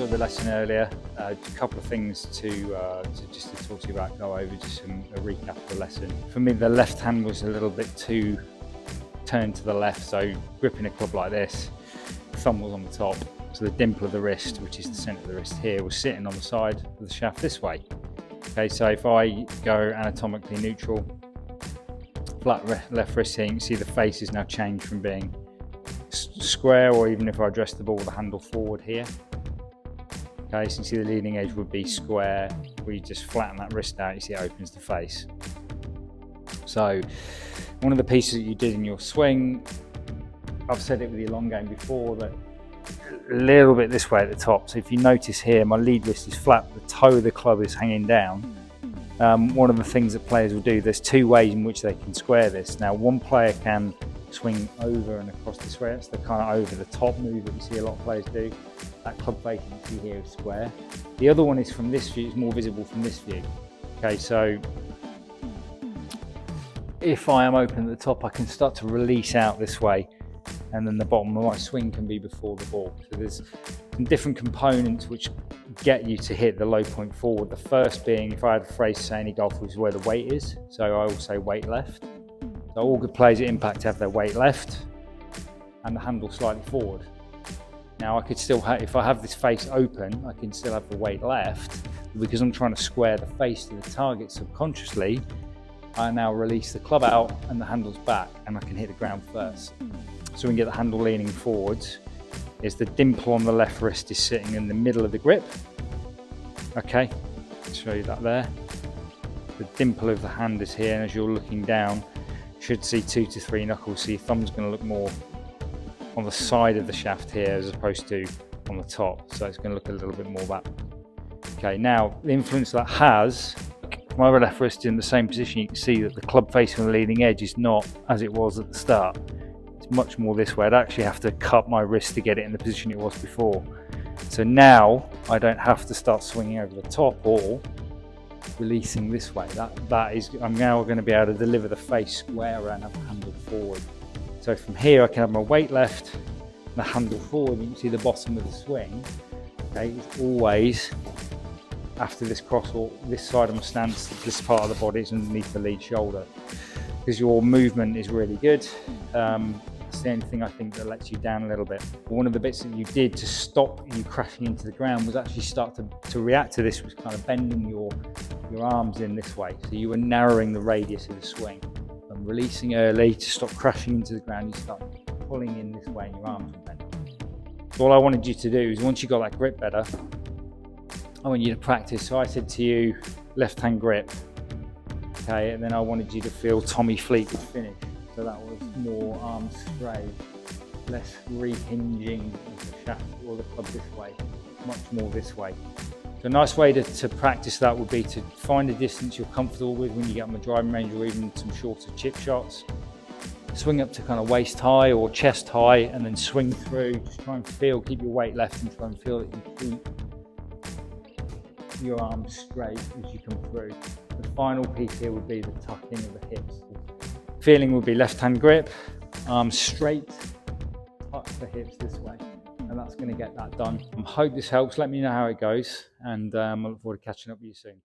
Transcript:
of the lesson earlier. A couple of things to just to talk to you about, go over just a recap of the lesson. For me, the left hand was a little bit too turned to the left, so gripping a club like this, thumb was on the top, so the dimple of the wrist, which is the centre of the wrist here, was sitting on the side of the shaft this way. Okay, so if I go anatomically neutral, flat left wrist here, you can see the face is now changed from being square, or even if I address the ball with the handle forward here. Okay, so you can see the leading edge would be square. We just flatten that wrist out, you see it opens the face. So one of the pieces that you did in your swing, I've said it with the long game before, that a little bit this way at the top. So if you notice here, my lead wrist is flat, the toe of the club is hanging down. One of the things that players will do, there's two ways in which they can square this. Now, one player can swing over and across the square. It's the kind of over the top move that you see a lot of players do. That club face you can see here is square. The other one is from this view, it's more visible from this view. Okay, so if I am open at the top, I can start to release out this way, and then the bottom of my swing can be before the ball. So there's some different components which get you to hit the low point forward. The first being, if I had a phrase to say any golfer, is where the weight is. So I will say weight left. So all good players at impact have their weight left and the handle slightly forward. Now I could still have, if I have this face open, I can still have the weight left, because I'm trying to square the face to the target subconsciously. I now release the club out and the handle's back, and I can hit the ground first. So we can get the handle leaning forwards. Is the dimple on the left wrist is sitting in the middle of the grip. Okay, I'll show you that there. The dimple of the hand is here, and as you're looking down, you should see 2 to 3 knuckles. So your thumb's going to look more on the side of the shaft here as opposed to on the top. So it's going to look a little bit more back. Okay, now the influence that has, my left wrist in the same position, you can see that the club face on the leading edge is not as it was at the start. It's much more this way. I'd actually have to cut my wrist to get it in the position it was before. So now I don't have to start swinging over the top or releasing this way. I'm now going to be able to deliver the face square and have the handle forward. So from here I can have my weight left, the handle forward. You can see the bottom of the swing. Okay, it's always after this cross, or this side of my stance, this part of the body is underneath the lead shoulder, because your movement is really good. It's the only thing I think that lets you down a little bit. One of the bits that you did to stop you crashing into the ground was actually start to react to this, was kind of bending your arms in this way. So you were narrowing the radius of the swing and releasing early to stop crashing into the ground. You start pulling in this way and your arms will bend. So all I wanted you to do is, once you got that grip better, I want you to practice. So I said to you, left hand grip. Okay, and then I wanted you to feel Tommy Fleetwood finish. So that was more arms straight, less rehinging of the shaft or the club this way, much more this way. So a nice way to practice that would be to find a distance you're comfortable with when you get on the driving range, or even some shorter chip shots. Swing up to kind of waist high or chest high, and then swing through. Just try and feel, keep your weight left, and try and feel that you keep your arms straight as you come through. The final piece here would be the tucking of the hips. Feeling would be left hand grip, arms straight, tuck the hips this way, and that's going to get that done. I hope this helps. Let me know how it goes, and I look forward to catching up with you soon.